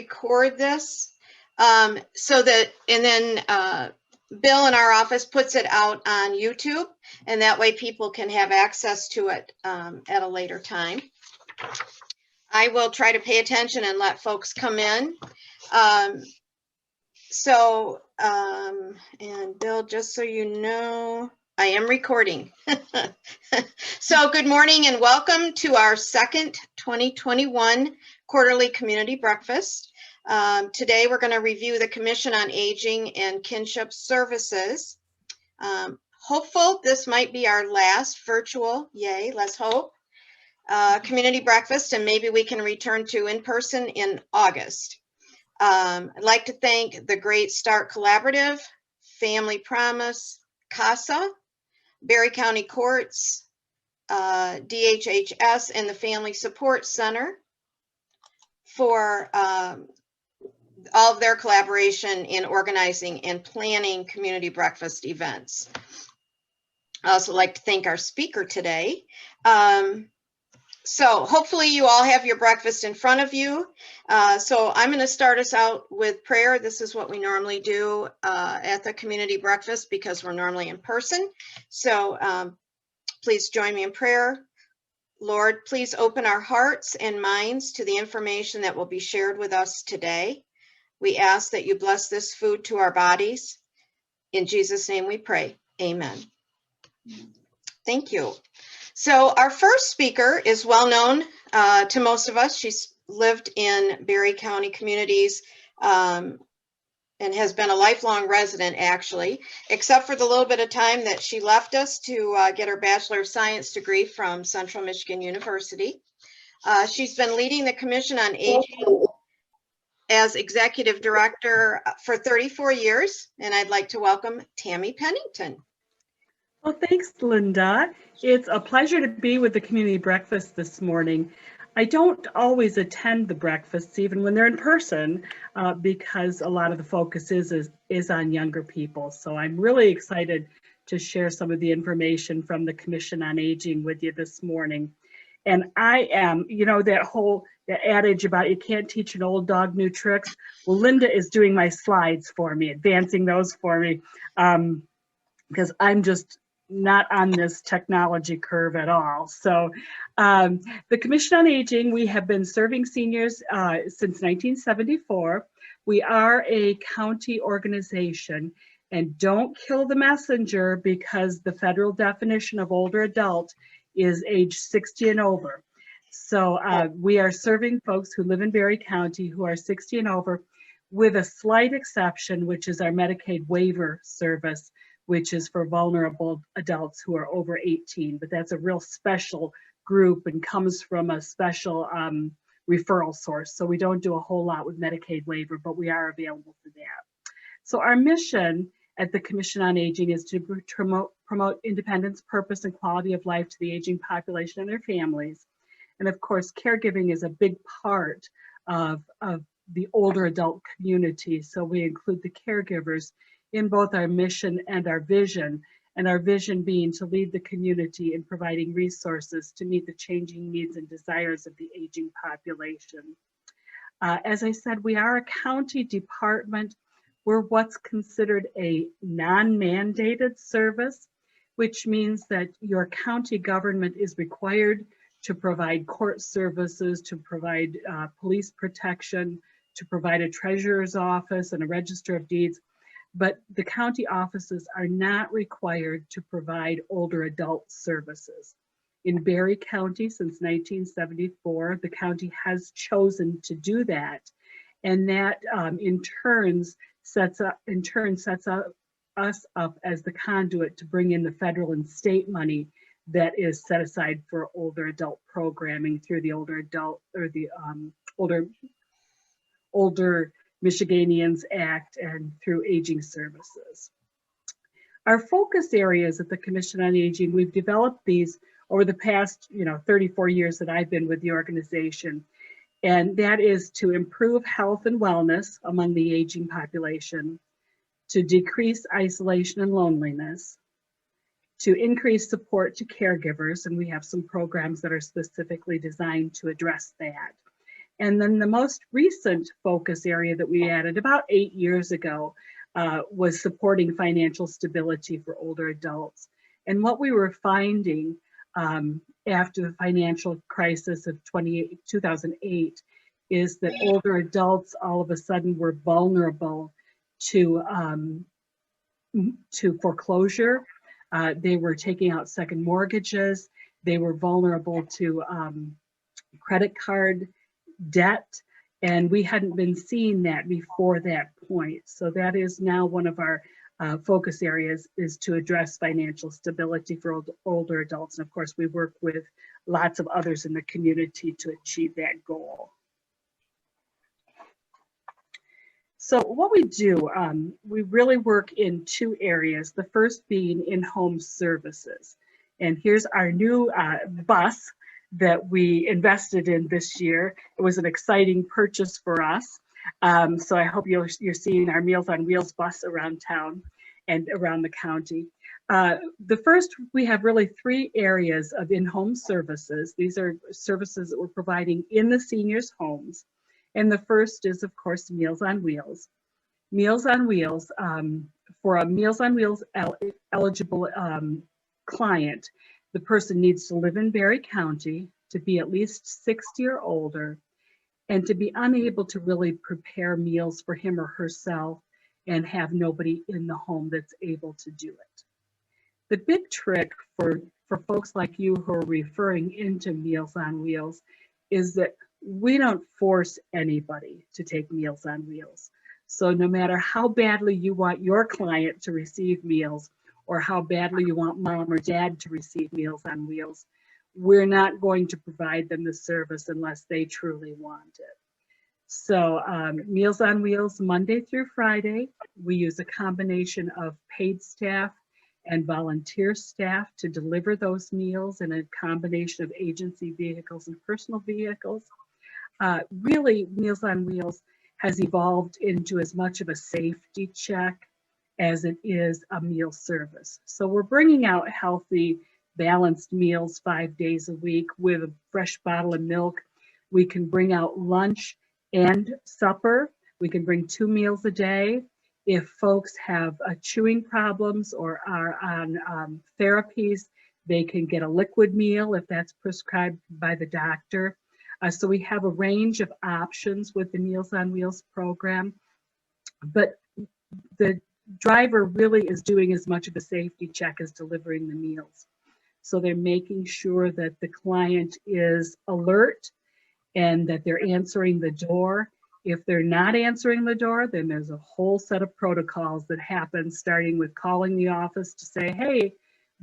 record this so that, and then Bill in our office puts it out on YouTube, and that way people can have access to it at a later time. I will try to pay attention and let folks come in. And Bill, just so you know, I am recording. So good morning and welcome to our second 2021 quarterly community breakfast. Today we're going to review the Commission on Aging and Kinship Services. Hopeful this might be our last virtual, yay, let's hope, community breakfast, and maybe we can return to in-person in August. I'd like to thank the Great Start Collaborative, Family Promise, CASA, Barry County Courts, DHHS, and the Family Support Center for all of their collaboration in organizing and planning community breakfast events. I also like to thank our speaker today. So hopefully you all have your breakfast in front of you. So I'm going to start us out with prayer. This is what we normally do at the community breakfast because we're normally in person. So please join me in prayer. Lord, please open our hearts and minds to the information that will be shared with us today. We ask that you bless this food to our bodies. In Jesus' name we pray. Amen. Thank you. So our first speaker is well known to most of us. She's lived in Barry County communities and has been a lifelong resident, actually, except for the little bit of time that she left us to get her Bachelor of Science degree from Central Michigan University. She's been leading the Commission on Aging as Executive Director for 34 years, and I'd like to welcome Tammy Pennington. Well, thanks, Linda. It's a pleasure to be with the community breakfast this morning. I don't always attend the breakfasts, even when they're in person, because a lot of the focus is on younger people. So I'm really excited to share some of the information from the Commission on Aging with you this morning. And I am, you know, that whole adage about you can't teach an old dog new tricks. Well, Linda is doing my slides for me, advancing those for me, because I'm just not on this technology curve at all. So the Commission on Aging, we have been serving seniors since 1974. We are a county organization, and don't kill the messenger because the federal definition of older adult is age 60 and over. So we are serving folks who live in Barry County who are 60 and over, with a slight exception, which is our Medicaid waiver service, which is for vulnerable adults who are over 18, but that's a real special group and comes from a special referral source. So we don't do a whole lot with Medicaid waiver, but we are available for that. So our mission at the Commission on Aging is to promote independence, purpose, and quality of life to the aging population and their families. And of course, caregiving is a big part of the older adult community. So we include the caregivers in both our mission and our vision being to lead the community in providing resources to meet the changing needs and desires of the aging population. As I said, we are a county department. We're what's considered a non-mandated service, which means that your county government is required to provide court services, to provide police protection, to provide a treasurer's office and a register of deeds. But the county offices are not required to provide older adult services. In Barry County since 1974, the county has chosen to do that. And that in turn sets us up as the conduit to bring in the federal and state money that is set aside for older adult programming through the older adult or the older Michiganians Act and through aging services. Our focus areas at the Commission on Aging, we've developed these over the past 34 years that I've been with the organization, and that is to improve health and wellness among the aging population, to decrease isolation and loneliness, to increase support to caregivers, and we have some programs that are specifically designed to address that, And then the most recent focus area that we added about 8 years ago was supporting financial stability for older adults. And what we were finding after the financial crisis of 2008 is that older adults all of a sudden were vulnerable to foreclosure. They were taking out second mortgages. They were vulnerable to credit card debt, and we hadn't been seeing that before that point. So that is now one of our focus areas, is to address financial stability for older adults. And of course, we work with lots of others in the community to achieve that goal. So what we do, we really work in two areas, the first being in-home services. And here's our new bus that we invested in this year. It was an exciting purchase for us. So I hope you're seeing our Meals on Wheels bus around town and around the county. The first, we have really three areas of in-home services. These are services that we're providing in the seniors' homes. And the first is, of course, Meals on Wheels. Meals on Wheels, for a Meals on Wheels eligible client, the person needs to live in Barry County, to be at least 60 or older, and to be unable to really prepare meals for him or herself and have nobody in the home that's able to do it. The big trick for folks like you who are referring into Meals on Wheels is that we don't force anybody to take Meals on Wheels. So no matter how badly you want your client to receive meals, or how badly you want mom or dad to receive Meals on Wheels, we're not going to provide them the service unless they truly want it. So Meals on Wheels, Monday through Friday, we use a combination of paid staff and volunteer staff to deliver those meals, in a combination of agency vehicles and personal vehicles. Really, Meals on Wheels has evolved into as much of a safety check as it is a meal service. So we're bringing out healthy, balanced meals 5 days a week with a fresh bottle of milk. We can bring out lunch and supper. We can bring 2 meals a day. If folks have chewing problems or are on therapies, they can get a liquid meal if that's prescribed by the doctor. So we have a range of options with the Meals on Wheels program, but the driver really is doing as much of a safety check as delivering the meals. So they're making sure that the client is alert and that they're answering the door. If they're not answering the door, then there's a whole set of protocols that happen, starting with calling the office to say, hey,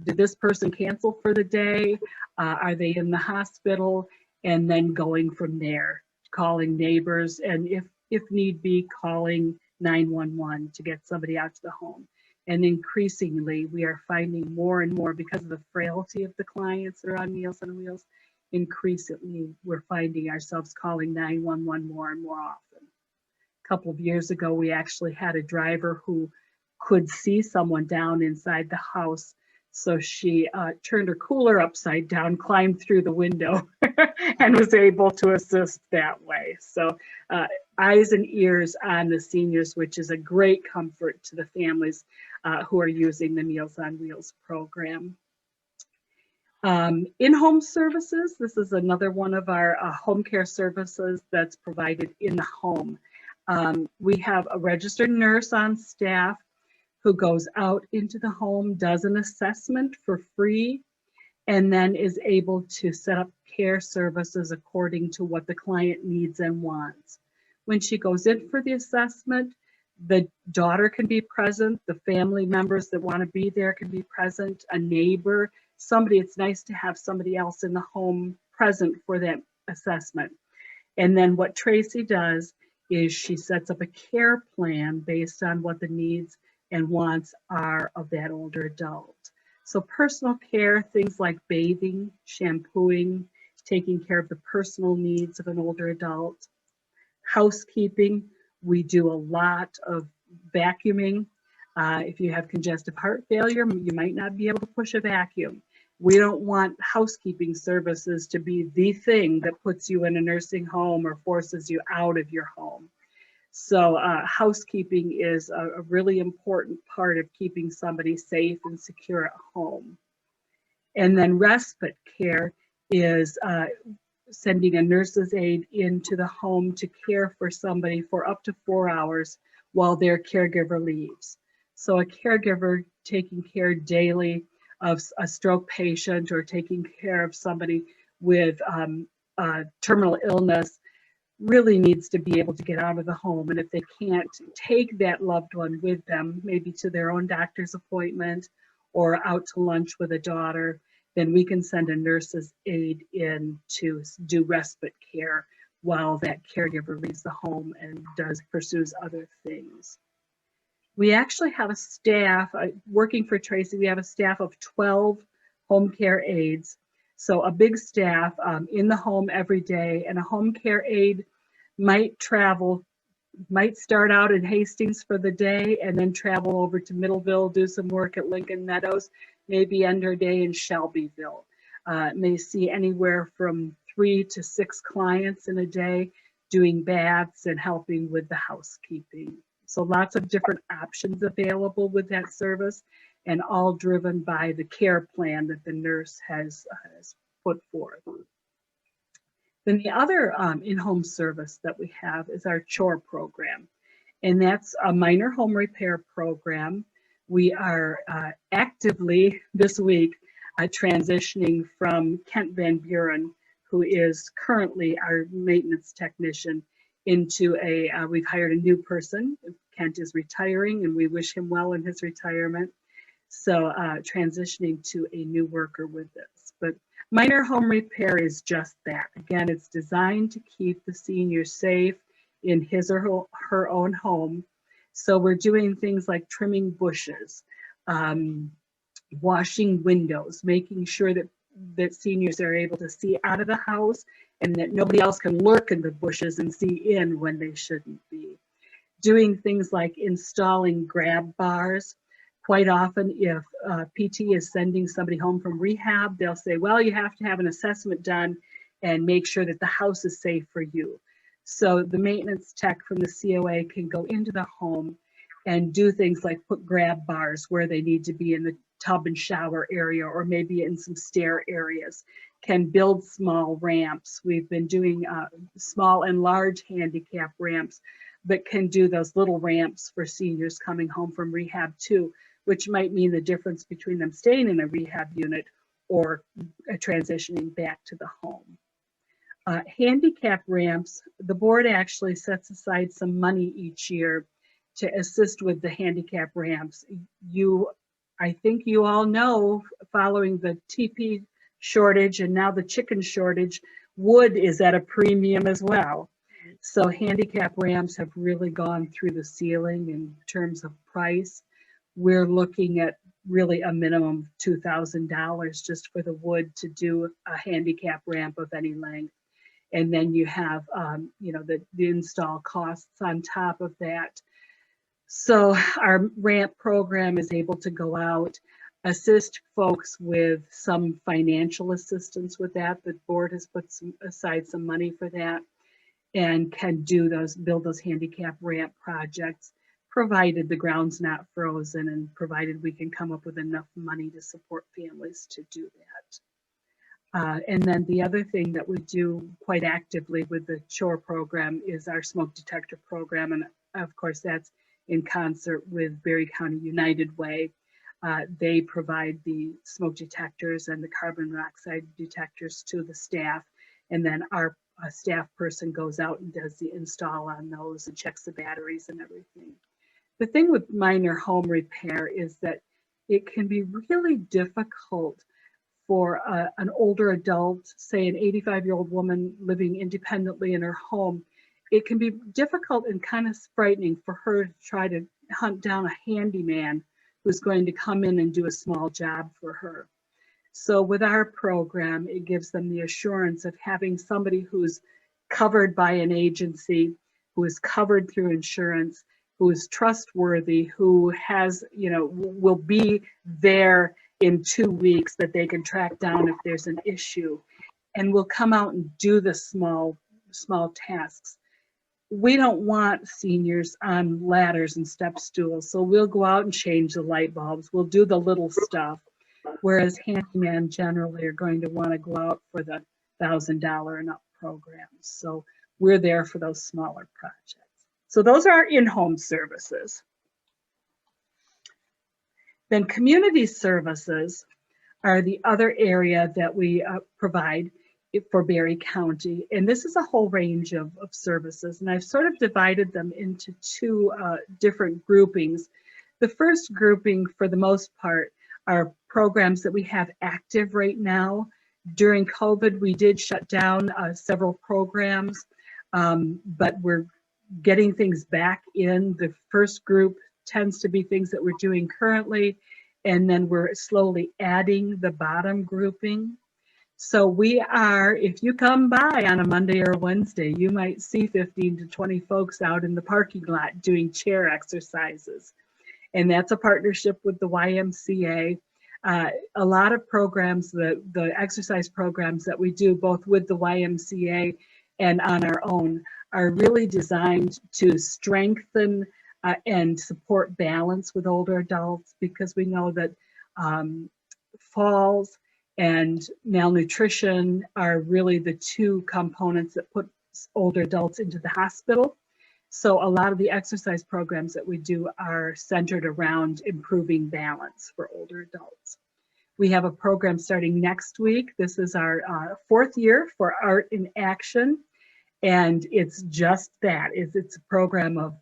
did this person cancel for the day? Are they in the hospital? And then going from there, calling neighbors, and if need be, calling 911 to get somebody out to the home. And increasingly, we are finding more and more, because of the frailty of the clients that are on Meals on Wheels, increasingly we're finding ourselves calling 911 more and more often. A couple of years ago, we actually had a driver who could see someone down inside the house. So she turned her cooler upside down, climbed through the window, and was able to assist that way. So eyes and ears on the seniors, which is a great comfort to the families who are using the Meals on Wheels program. In-home services, this is another one of our home care services that's provided in the home. We have a registered nurse on staff who goes out into the home, does an assessment for free, and then is able to set up care services according to what the client needs and wants. When she goes in for the assessment, the daughter can be present, the family members that want to be there can be present, a neighbor, somebody. It's nice to have somebody else in the home present for that assessment. And then what Tracy does is she sets up a care plan based on what the needs and wants are of that older adult. So personal care, things like bathing, shampooing, taking care of the personal needs of an older adult. Housekeeping, we do a lot of vacuuming. If you have congestive heart failure, you might not be able to push a vacuum. We don't want housekeeping services to be the thing that puts you in a nursing home or forces you out of your home. So housekeeping is a really important part of keeping somebody safe and secure at home. And then respite care is sending a nurse's aide into the home to care for somebody for up to 4 hours while their caregiver leaves. So a caregiver taking care daily of a stroke patient or taking care of somebody with terminal illness really needs to be able to get out of the home. And if they can't take that loved one with them, maybe to their own doctor's appointment or out to lunch with a daughter, then we can send a nurse's aide in to do respite care while that caregiver leaves the home and pursues other things. We actually have a staff, working for Tracy, we have a staff of 12 home care aides. So a big staff in the home every day, and a home care aide might start out in Hastings for the day and then travel over to Middleville, do some work at Lincoln Meadows, maybe end her day in Shelbyville. May see anywhere from 3 to 6 clients in a day, doing baths and helping with the housekeeping. So lots of different options available with that service, and all driven by the care plan that the nurse has put forth. Then the other in-home service that we have is our chore program, and that's a minor home repair program. We are actively this week transitioning from Kent Van Buren, who is currently our maintenance technician, into we've hired a new person. Kent is retiring, and we wish him well in his retirement. So transitioning to a new worker with this. But minor home repair is just that. Again, it's designed to keep the senior safe in his or her own home. So we're doing things like trimming bushes, washing windows, making sure that seniors are able to see out of the house and that nobody else can lurk in the bushes and see in when they shouldn't be. Doing things like installing grab bars. Quite often, if PT is sending somebody home from rehab, they'll say, well, you have to have an assessment done and make sure that the house is safe for you. So the maintenance tech from the COA can go into the home and do things like put grab bars where they need to be in the tub and shower area, or maybe in some stair areas, can build small ramps. We've been doing small and large handicap ramps, but can do those little ramps for seniors coming home from rehab too, which might mean the difference between them staying in a rehab unit or transitioning back to the home. Handicap ramps, the board actually sets aside some money each year to assist with the handicap ramps. I think you all know, following the TP shortage and now the chicken shortage, wood is at a premium as well. So handicap ramps have really gone through the ceiling in terms of price. We're looking at really a minimum of $2,000 just for the wood to do a handicap ramp of any length. And then you have, the install costs on top of that. So our ramp program is able to go out, assist folks with some financial assistance with that. The board has put aside some money for that, and can build those handicap ramp projects, provided the ground's not frozen and provided we can come up with enough money to support families to do that. And then the other thing that we do quite actively with the chore program is our smoke detector program. And of course, that's in concert with Berry County United Way. They provide the smoke detectors and the carbon monoxide detectors to the staff. And then our staff person goes out and does the install on those and checks the batteries and everything. The thing with minor home repair is that it can be really difficult for an older adult, say an 85-year-old woman living independently in her home. It can be difficult and kind of frightening for her to try to hunt down a handyman who's going to come in and do a small job for her. So with our program, it gives them the assurance of having somebody who's covered by an agency, who is covered through insurance, who is trustworthy, who has, will be there in 2 weeks that they can track down if there's an issue. And we'll come out and do the small tasks. We don't want seniors on ladders and step stools, so we'll go out and change the light bulbs. We'll do the little stuff, whereas handyman generally are going to want to go out for the $1,000 and up programs. So we're there for those smaller projects. So those are our in-home services. Then community services are the other area that we provide for Berry County. And this is a whole range of services. And I've sort of divided them into two different groupings. The first grouping, for the most part, are programs that we have active right now. During COVID, we did shut down several programs, but we're getting things back in. The first group tends to be things that we're doing currently, and then we're slowly adding the bottom grouping. So we are, if you come by on a Monday or a Wednesday, you might see 15 to 20 folks out in the parking lot doing chair exercises. And that's a partnership with the YMCA. A lot of programs, the exercise programs that we do both with the YMCA and on our own, are really designed to strengthen and support balance with older adults, because we know that falls and malnutrition are really the two components that put older adults into the hospital. So a lot of the exercise programs that we do are centered around improving balance for older adults. We have a program starting next week. This is our 4th year for Art in Action. And it's just that. It's a program of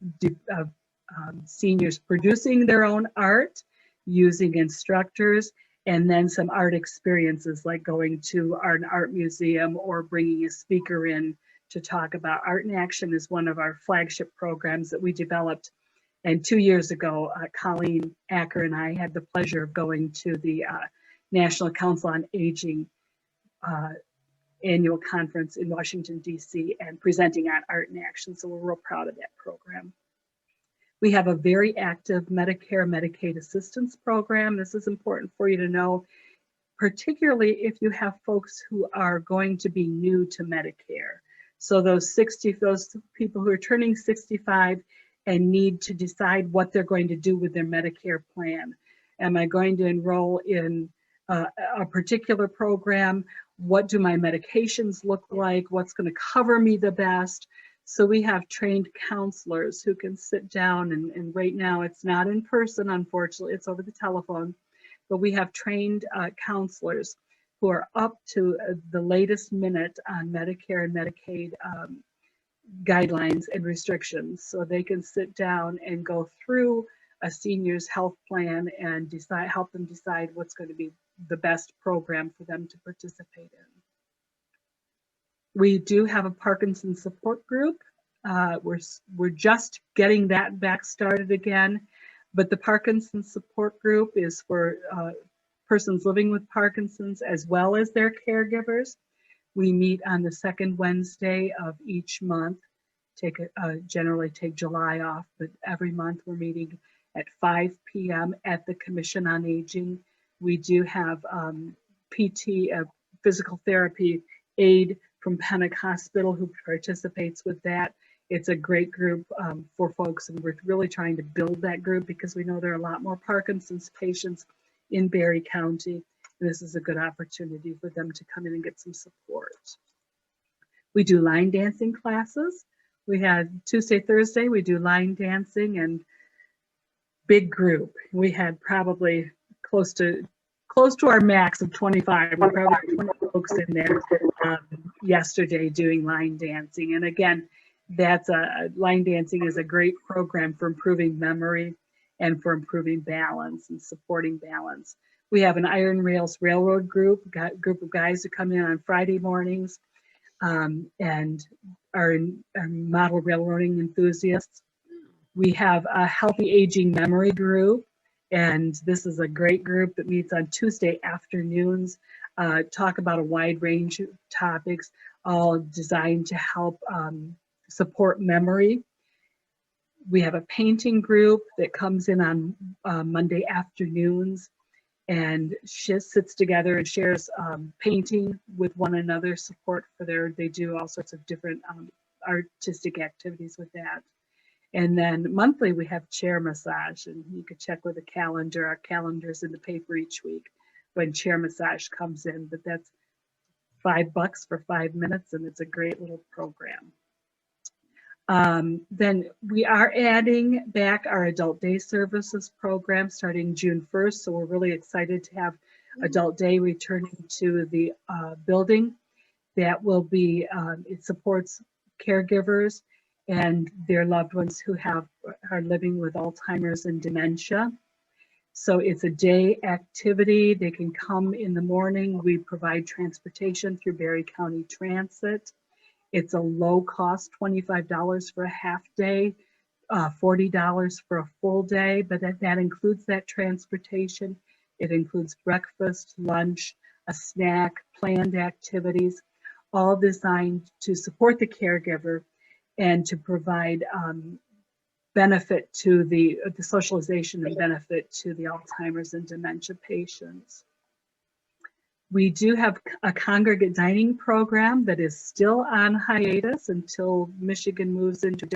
seniors producing their own art, using instructors, and then some art experiences like going to an art museum or bringing a speaker in to talk about. Art in Action is one of our flagship programs that we developed. And 2 years ago, Colleen Acker and I had the pleasure of going to the National Council on Aging annual conference in Washington, D.C. and presenting on Art in Action. So we're real proud of that program. We have a very active Medicare Medicaid assistance program. This is important for you to know, particularly if you have folks who are going to be new to Medicare. So those people who are turning 65 and need to decide what they're going to do with their Medicare plan. Am I going to enroll in a particular program? What do my medications look like? What's going to cover me the best? So we have trained counselors who can sit down, and right now it's not in person, unfortunately, it's over the telephone, but we have trained counselors who are up to the latest minute on Medicare and Medicaid guidelines and restrictions. So they can sit down and go through a senior's health plan and help them decide what's going to be the best program for them to participate in. We do have a Parkinson's support group. We're just getting that back started again, but the Parkinson's support group is for persons living with Parkinson's as well as their caregivers. We meet on the 2nd Wednesday of each month. Generally take July off, but every month we're meeting at 5 p.m. at the Commission on Aging. We do have PT, physical therapy aide from Pennock Hospital who participates with that. It's a great group for folks, and we're really trying to build that group because we know there are a lot more Parkinson's patients in Berry County. This is a good opportunity for them to come in and get some support. We do line dancing classes. We had Tuesday, Thursday, we do line dancing, and big group. We had probably close to our max of 25. We probably had 20 folks in there yesterday doing line dancing. And again, line dancing is a great program for improving memory and for improving balance and supporting balance. We have an Iron Rails Railroad group of guys who come in on Friday mornings and are model railroading enthusiasts. We have a Healthy Aging Memory group, and this is a great group that meets on Tuesday afternoons, talk about a wide range of topics, all designed to help support memory. We have a painting group that comes in on Monday afternoons, and she sits together and shares painting with one another, support for they do all sorts of different artistic activities with that. And then monthly we have chair massage, and you could check with the calendar. Our calendar's in the paper each week when chair massage comes in, but that's $5 for 5 minutes, and it's a great little program. Then we are adding back our adult day services program starting June 1st. So we're really excited to have adult day returning to the building. That will be, it supports caregivers and their loved ones who are living with Alzheimer's and dementia. So it's a day activity. They can come in the morning. We provide transportation through Berry County Transit. It's a low cost, $25 for a half day, $40 for a full day, but that includes that transportation. It includes breakfast, lunch, a snack, planned activities, all designed to support the caregiver and to provide benefit to the socialization and benefit to the Alzheimer's and dementia patients. We do have a congregate dining program that is still on hiatus until Michigan moves into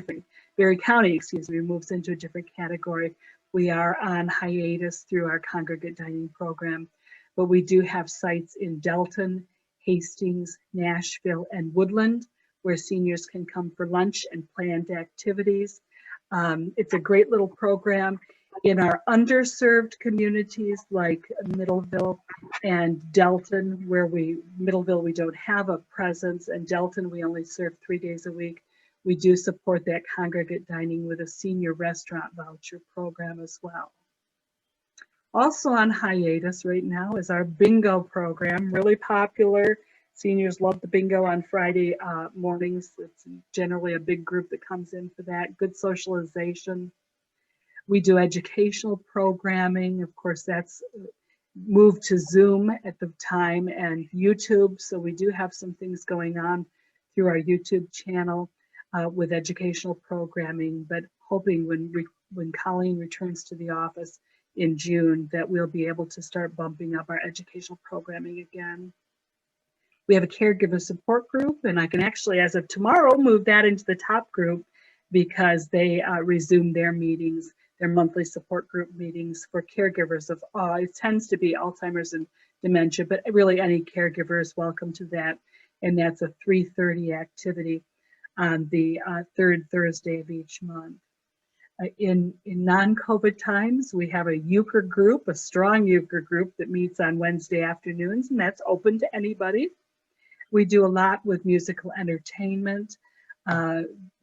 Berry County, moves into a different category. We are on hiatus through our congregate dining program, but we do have sites in Delton, Hastings, Nashville, and Woodland where seniors can come for lunch and planned activities. It's a great little program. In our underserved communities like Middleville and Delton, Middleville we don't have a presence, and Delton we only serve 3 days a week. We do support that congregate dining with a senior restaurant voucher program as well. Also on hiatus right now is our bingo program, really popular. Seniors love the bingo on Friday mornings. It's generally a big group that comes in for that, good socialization. We do educational programming. Of course, that's moved to Zoom at the time and YouTube. So we do have some things going on through our YouTube channel with educational programming, but hoping when Colleen returns to the office in June that we'll be able to start bumping up our educational programming again. We have a caregiver support group, and I can actually, as of tomorrow, move that into the top group because they resume their meetings, their monthly support group meetings for caregivers of it tends to be Alzheimer's and dementia, but really any caregiver is welcome to that. And that's a 3:30 activity on the third Thursday of each month. In non-COVID times, we have a euchre group, a strong euchre group that meets on Wednesday afternoons, and that's open to anybody. We do a lot with musical entertainment,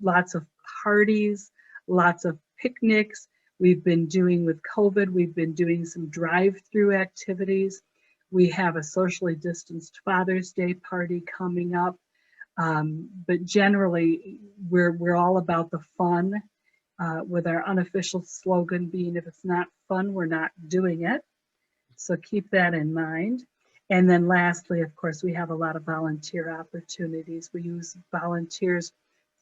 lots of parties, lots of picnics. We've been doing with COVID, we've been doing some drive-through activities. We have a socially distanced Father's Day party coming up. But generally, we're all about the fun, with our unofficial slogan being, if it's not fun, we're not doing it. So keep that in mind. And then lastly, of course, we have a lot of volunteer opportunities. We use volunteers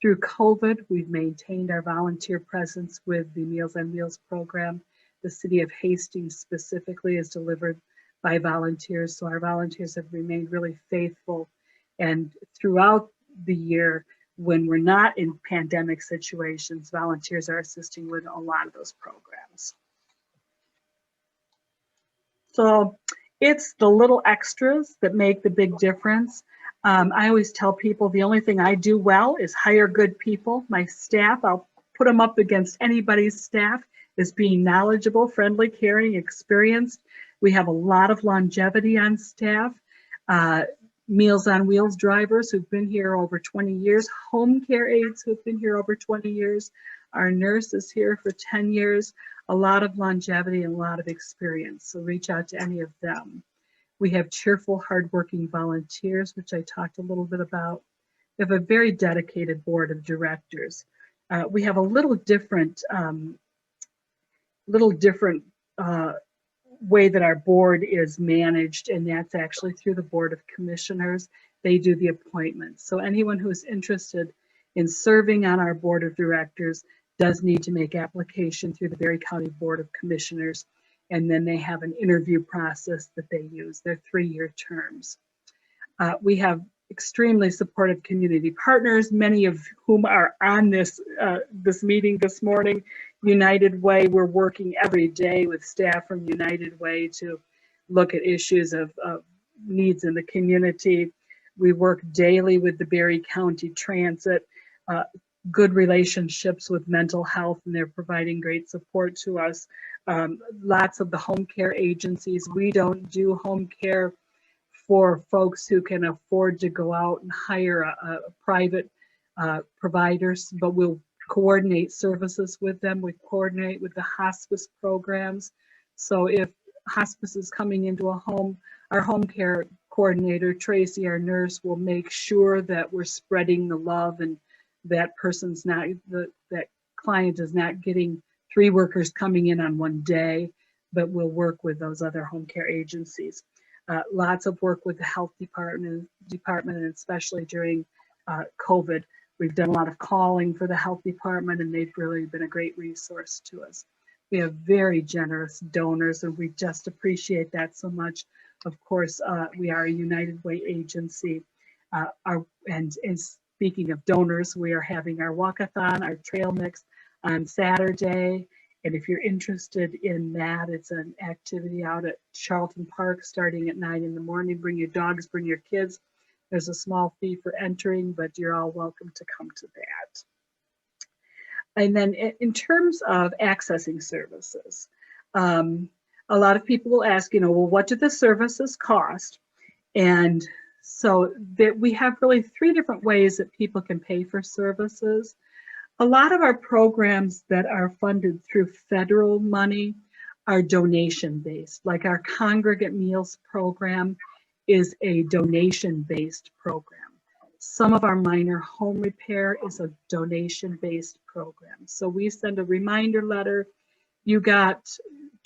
through COVID. We've maintained our volunteer presence with the Meals on Wheels program. The city of Hastings specifically is delivered by volunteers. So our volunteers have remained really faithful. And throughout the year, when we're not in pandemic situations, volunteers are assisting with a lot of those programs. So it's the little extras that make the big difference. I always tell people the only thing I do well is hire good people. My staff, I'll put them up against anybody's staff, is being knowledgeable, friendly, caring, experienced. We have a lot of longevity on staff. Meals on Wheels drivers who've been here over 20 years, home care aides who've been here over 20 years, our nurse is here for 10 years, a lot of longevity and a lot of experience. So reach out to any of them. We have cheerful, hardworking volunteers, which I talked a little bit about. We have a very dedicated board of directors. We have a little different way that our board is managed, and that's actually through the Board of Commissioners. They do the appointments. So anyone who's interested in serving on our board of directors does need to make application through the Berry County Board of Commissioners. and then they have an interview process that they use. They're 3-year terms. We have extremely supportive community partners, many of whom are on this meeting this morning. United Way, we're working every day with staff from United Way to look at issues of needs in the community. We work daily with the Berry County Transit, good relationships with mental health, and they're providing great support to us. Lots of the home care agencies, we don't do home care for folks who can afford to go out and hire a private providers, but we'll coordinate services with them. We coordinate with the hospice programs. So if hospice is coming into a home, our home care coordinator, Tracy, our nurse, will make sure that we're spreading the love and that person's not, that client is not getting 3 workers coming in on one day, but we'll work with those other home care agencies. Lots of work with the health department, and especially during COVID. We've done a lot of calling for the health department, and they've really been a great resource to us. We have very generous donors, and we just appreciate that so much. Of course, we are a United Way agency. And speaking of donors, we are having our walkathon, our trail mix on Saturday. And if you're interested in that, it's an activity out at Charlton Park starting at 9 in the morning. Bring your dogs, bring your kids. There's a small fee for entering, but you're all welcome to come to that. And then in terms of accessing services, a lot of people will ask, well, what do the services cost? And so that we have really 3 different ways that people can pay for services. A lot of our programs that are funded through federal money are donation-based, like our Congregate Meals program is a donation-based program. Some of our minor home repair is a donation-based program. So we send a reminder letter. You got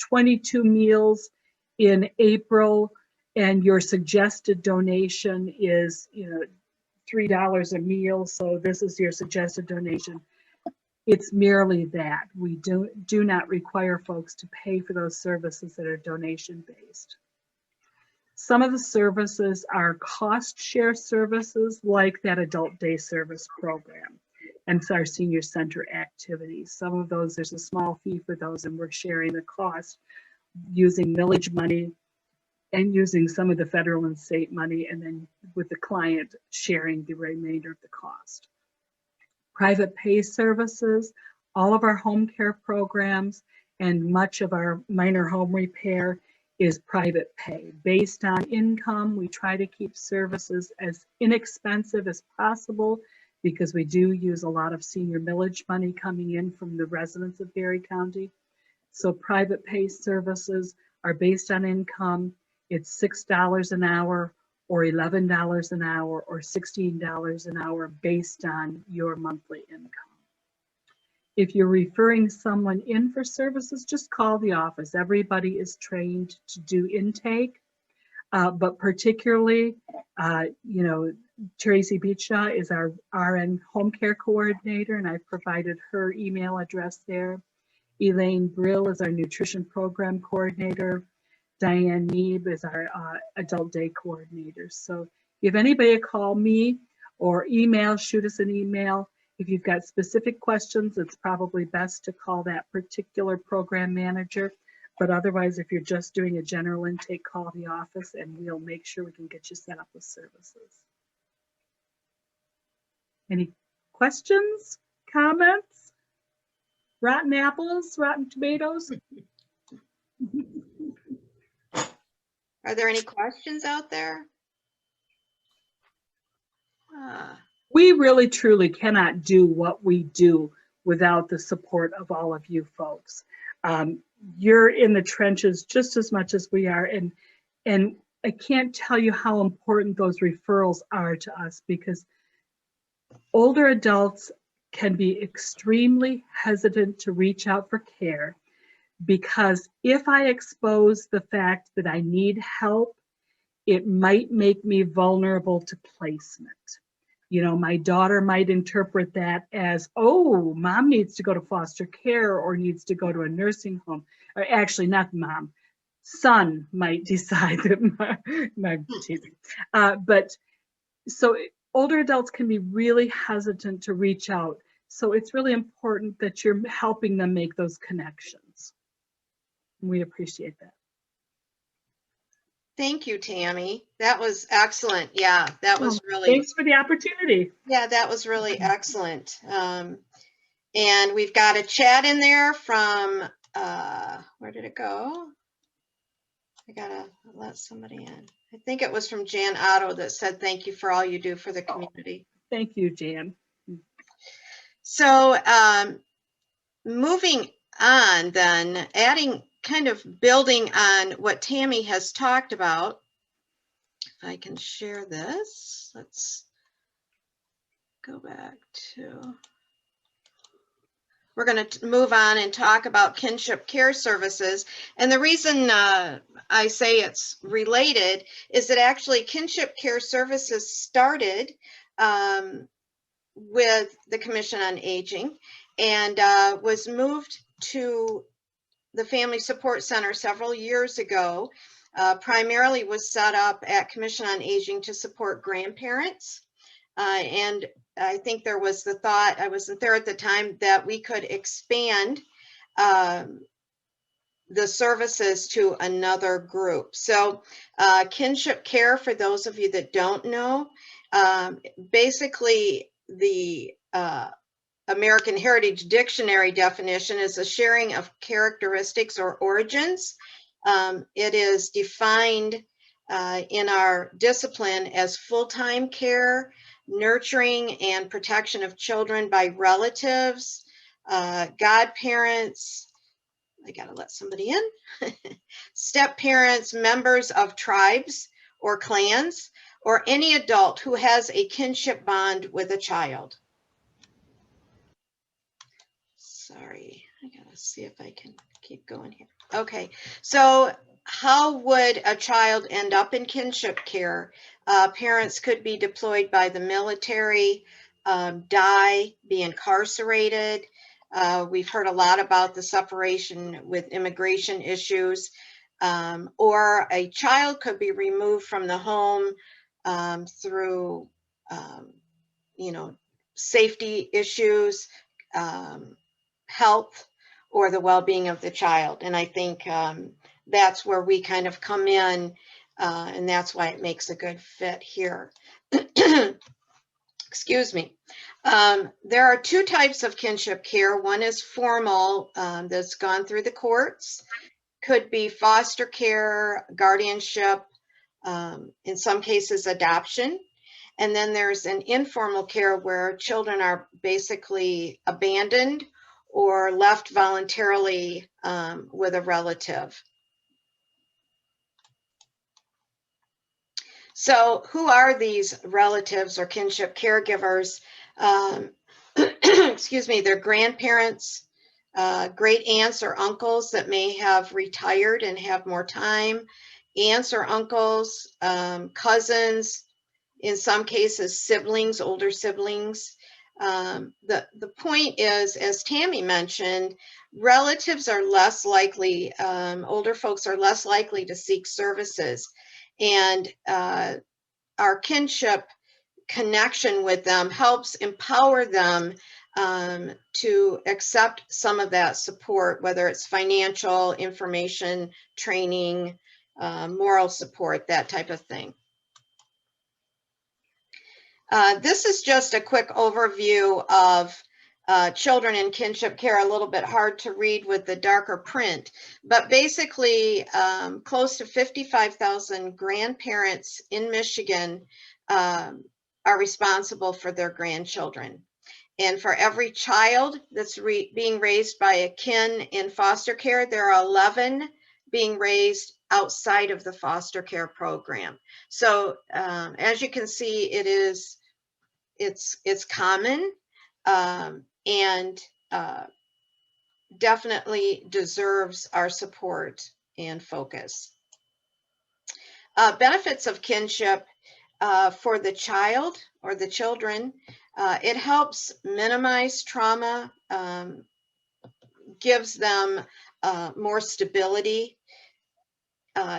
22 meals in April, and your suggested donation is, $3 a meal. So this is your suggested donation. It's merely that. We do not require folks to pay for those services that are donation-based. Some of the services are cost share services, like that adult day service program and our senior center activities. Some of those, there's a small fee for those, and we're sharing the cost using millage money and using some of the federal and state money, and then with the client sharing the remainder of the cost. Private pay services, all of our home care programs, and much of our minor home repair is private pay. Based on income, we try to keep services as inexpensive as possible because we do use a lot of senior millage money coming in from the residents of Berry County. So private pay services are based on income. It's $6 an hour or $11 an hour or $16 an hour based on your monthly income. If you're referring someone in for services, just call the office. Everybody is trained to do intake, but particularly, Tracy Beatshaw is our RN home care coordinator, and I've provided her email address there. Elaine Brill is our nutrition program coordinator. Diane Neeb is our adult day coordinator. So if anybody call me or email, shoot us an email. If you've got specific questions, it's probably best to call that particular program manager. But otherwise, if you're just doing a general intake, call the office and we'll make sure we can get you set up with services. Any questions, comments? Rotten apples, rotten tomatoes? Are there any questions out there? We really truly cannot do what we do without the support of all of you folks. You're in the trenches just as much as we are, and I can't tell you how important those referrals are to us, because older adults can be extremely hesitant to reach out for care, because if I expose the fact that I need help, it might make me vulnerable to placement. My daughter might interpret that as, oh, mom needs to go to foster care or needs to go to a nursing home. or actually not mom, son might decide that my teasing. But so older adults can be really hesitant to reach out. So it's really important that you're helping them make those connections. We appreciate that. Thank you, Tammy. That was excellent. Yeah, that was really, Thanks for the opportunity. yeah, that was really excellent. And we've got a chat in there from, where did it go? I gotta let somebody in. I think it was from Jan Otto that said, thank you for all you do for the community. Thank you, Jan. So moving on then, adding, kind of building on what Tammy has talked about. If I can share this, let's go back to, we're going to move on and talk about kinship care services. And the reason I say it's related is that actually kinship care services started with the Commission on Aging and was moved to the Family Support Center several years ago. Primarily was set up at Commission on Aging to support grandparents. And I think there was the thought, I wasn't there at the time, that we could expand the services to another group. So kinship care, for those of you that don't know, basically the American Heritage Dictionary definition is a sharing of characteristics or origins. It is defined in our discipline as full-time care, nurturing and protection of children by relatives, godparents, I gotta let somebody in, step parents, members of tribes or clans, or any adult who has a kinship bond with a child. Sorry, I gotta see if I can keep going here. Okay, so how would a child end up in kinship care? Parents could be deployed by the military, die, be incarcerated. We've heard a lot about the separation with immigration issues, or a child could be removed from the home through, safety issues, health, or the well-being of the child. And I think that's where we kind of come in, and that's why it makes a good fit here. Excuse me. There are two types of kinship care. One is formal, that's gone through the courts, could be foster care, guardianship, in some cases adoption. And then there's an informal care where children are basically abandoned or left voluntarily with a relative. So who are these relatives or kinship caregivers? Excuse me, they're grandparents, great aunts or uncles that may have retired and have more time, aunts or uncles, cousins, in some cases siblings, older siblings. The point is, as Tammy mentioned, relatives are less likely, older folks are less likely to seek services. And our kinship connection with them helps empower them to accept some of that support, whether it's financial, information, training, moral support, that type of thing. This is just a quick overview of children in kinship care, a little bit hard to read with the darker print, but basically close to 55,000 grandparents in Michigan are responsible for their grandchildren. And for every child that's being raised by a kin in foster care, there are 11 being raised outside of the foster care program. So as you can see, it's common and definitely deserves our support and focus. Benefits of kinship for the child or the children, it helps minimize trauma, gives them more stability,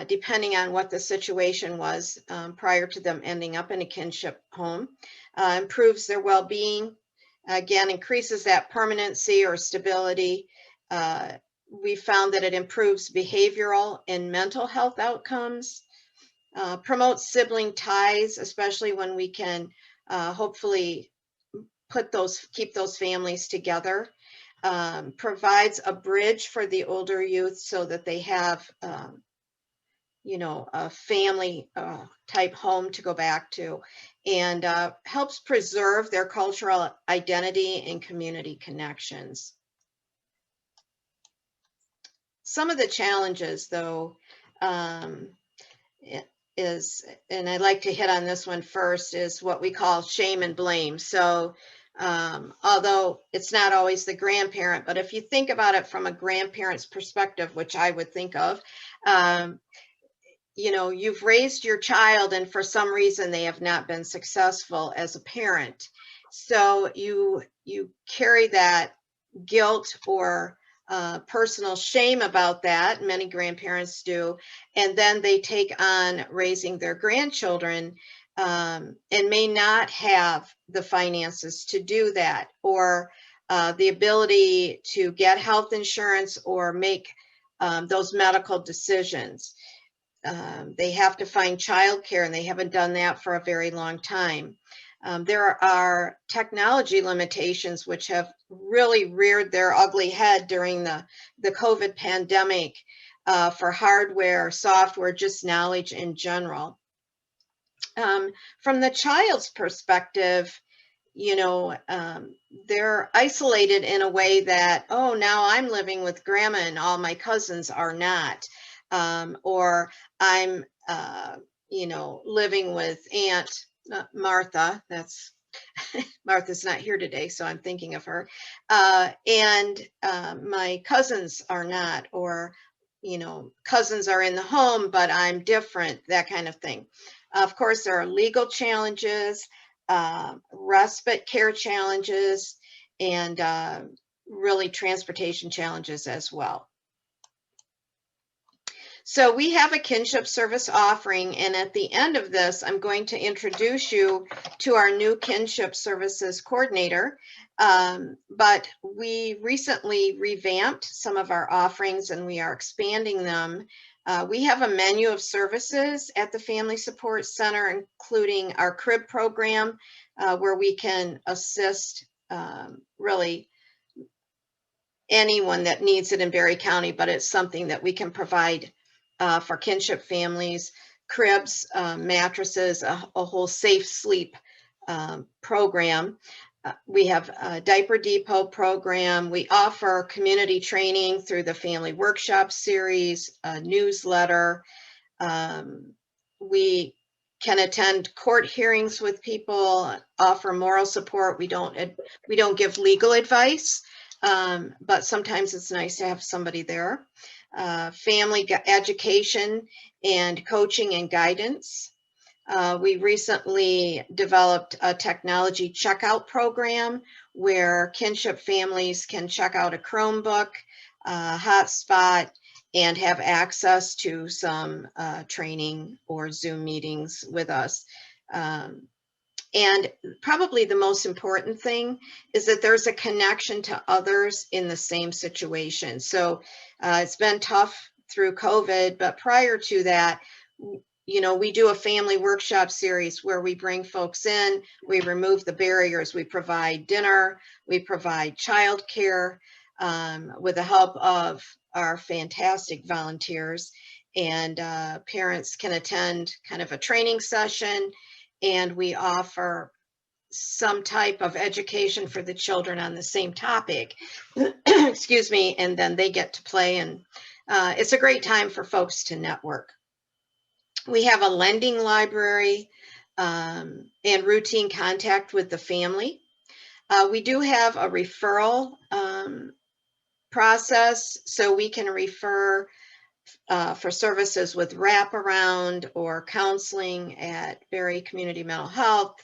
depending on what the situation was prior to them ending up in a kinship home, improves their well-being, again, increases that permanency or stability. We found that it improves behavioral and mental health outcomes, promotes sibling ties, especially when we can hopefully keep those families together, provides a bridge for the older youth so that they have a family type home to go back to, and helps preserve their cultural identity and community connections. Some of the challenges, though, is, and I'd like to hit on this one first, is what we call shame and blame. So although it's not always the grandparent, but if you think about it from a grandparent's perspective, which I would think of, you've raised your child and for some reason they have not been successful as a parent. So you carry that guilt or personal shame about that. Many grandparents do. And then they take on raising their grandchildren and may not have the finances to do that, or the ability to get health insurance or make those medical decisions. They have to find childcare, and they haven't done that for a very long time. There are technology limitations which have really reared their ugly head during the COVID pandemic for hardware, software, just knowledge in general. From the child's perspective, they're isolated in a way that, oh, now I'm living with grandma and all my cousins are not. Or I'm, living with Aunt Martha. That's Martha's not here today, so I'm thinking of her. And my cousins are not, or, cousins are in the home, but I'm different, that kind of thing. Of course, there are legal challenges, respite care challenges, and really transportation challenges as well. So we have a kinship service offering, and at the end of this, I'm going to introduce you to our new kinship services coordinator. But we recently revamped some of our offerings and we are expanding them. We have a menu of services at the Family Support Center, including our crib program, where we can assist really anyone that needs it in Berry County, but it's something that we can provide for kinship families. Cribs, mattresses, a whole safe sleep program. We have a diaper depot program. We offer community training through the Family Workshop series, a newsletter. We can attend court hearings with people, offer moral support. We don't give legal advice, but sometimes it's nice to have somebody there. Family education and coaching and guidance. We recently developed a technology checkout program where kinship families can check out a Chromebook, hotspot, and have access to some training or Zoom meetings with us. And probably the most important thing is that there's a connection to others in the same situation. So it's been tough through COVID, but prior to that, we do a family workshop series where we bring folks in, we remove the barriers, we provide dinner, we provide childcare with the help of our fantastic volunteers, and parents can attend kind of a training session, and we offer some type of education for the children on the same topic, excuse me, and then they get to play, and it's a great time for folks to network. We have a lending library and routine contact with the family. We do have a referral process, so we can refer for services with wraparound or counseling at Berry Community Mental Health,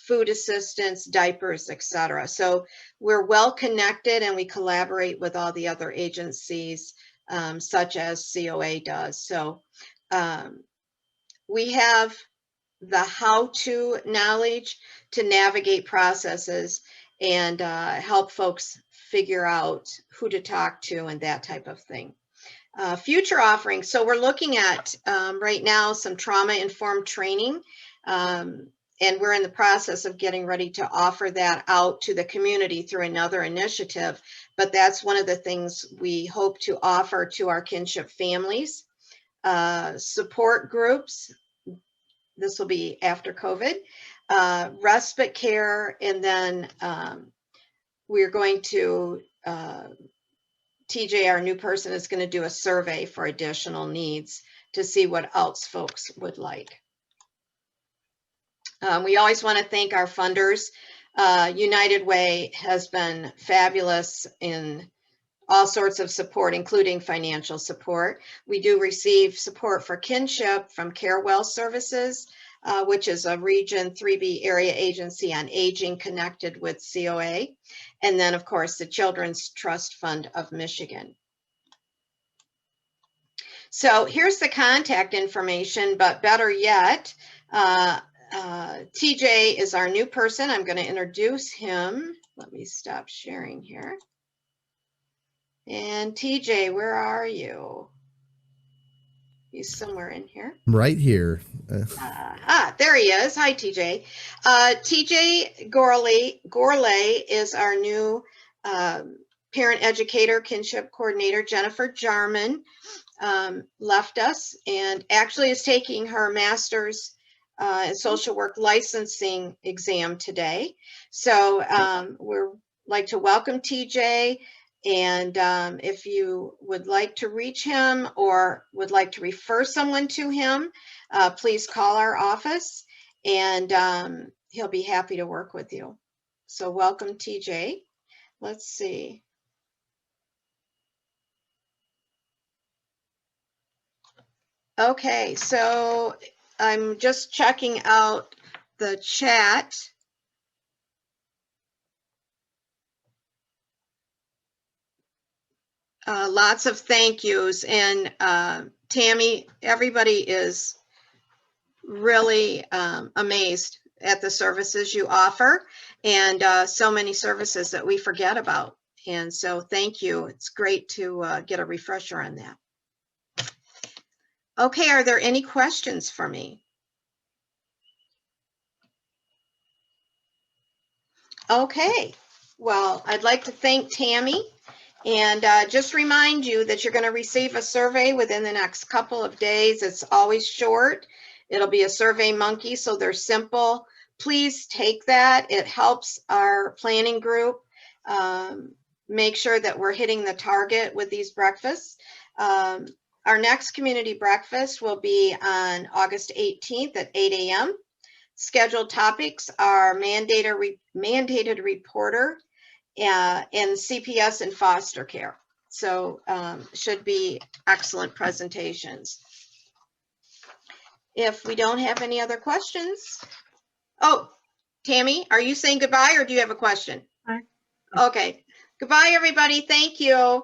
food assistance, diapers, etc. So we're well connected and we collaborate with all the other agencies, such as COA does. So we have the how-to knowledge to navigate processes and help folks figure out who to talk to and that type of thing. Future offerings. So we're looking at right now some trauma-informed training, and we're in the process of getting ready to offer that out to the community through another initiative. But that's one of the things we hope to offer to our kinship families. Support groups. This will be after COVID. Respite care, and then we're going to TJ, our new person, is going to do a survey for additional needs to see what else folks would like. We always want to thank our funders. United Way has been fabulous in all sorts of support, including financial support. We do receive support for kinship from CareWell Services, which is a Region 3B area agency on aging connected with COA. And then, of course, the Children's Trust Fund of Michigan. So here's the contact information, but better yet, TJ is our new person. I'm going to introduce him. Let me stop sharing here. And TJ, where are you? He's somewhere in here. Right here. There he is. Hi, TJ. TJ Gourlay is our new parent educator, kinship coordinator. Jennifer Jarman left us and actually is taking her master's in social work licensing exam today. So we're like to welcome TJ. And if you would like to reach him or would like to refer someone to him, please call our office and he'll be happy to work with you. So welcome, TJ. Let's see. Okay, so I'm just checking out the chat. Lots of thank yous, and Tammy, everybody is really amazed at the services you offer, and so many services that we forget about. And so thank you. It's great to get a refresher on that. Okay, are there any questions for me? Okay, well, I'd like to thank Tammy. And just remind you that you're going to receive a survey within the next couple of days. It's always short. It'll be a Survey Monkey, so they're simple. Please take that. It helps our planning group make sure that we're hitting the target with these breakfasts. Our next community breakfast will be on August 18th at 8 a.m. Scheduled topics are mandated reporter, and CPS and foster care. So should be excellent presentations. If we don't have any other questions. Oh, Tammy, are you saying goodbye or do you have a question? Bye. Okay. Goodbye, everybody. Thank you.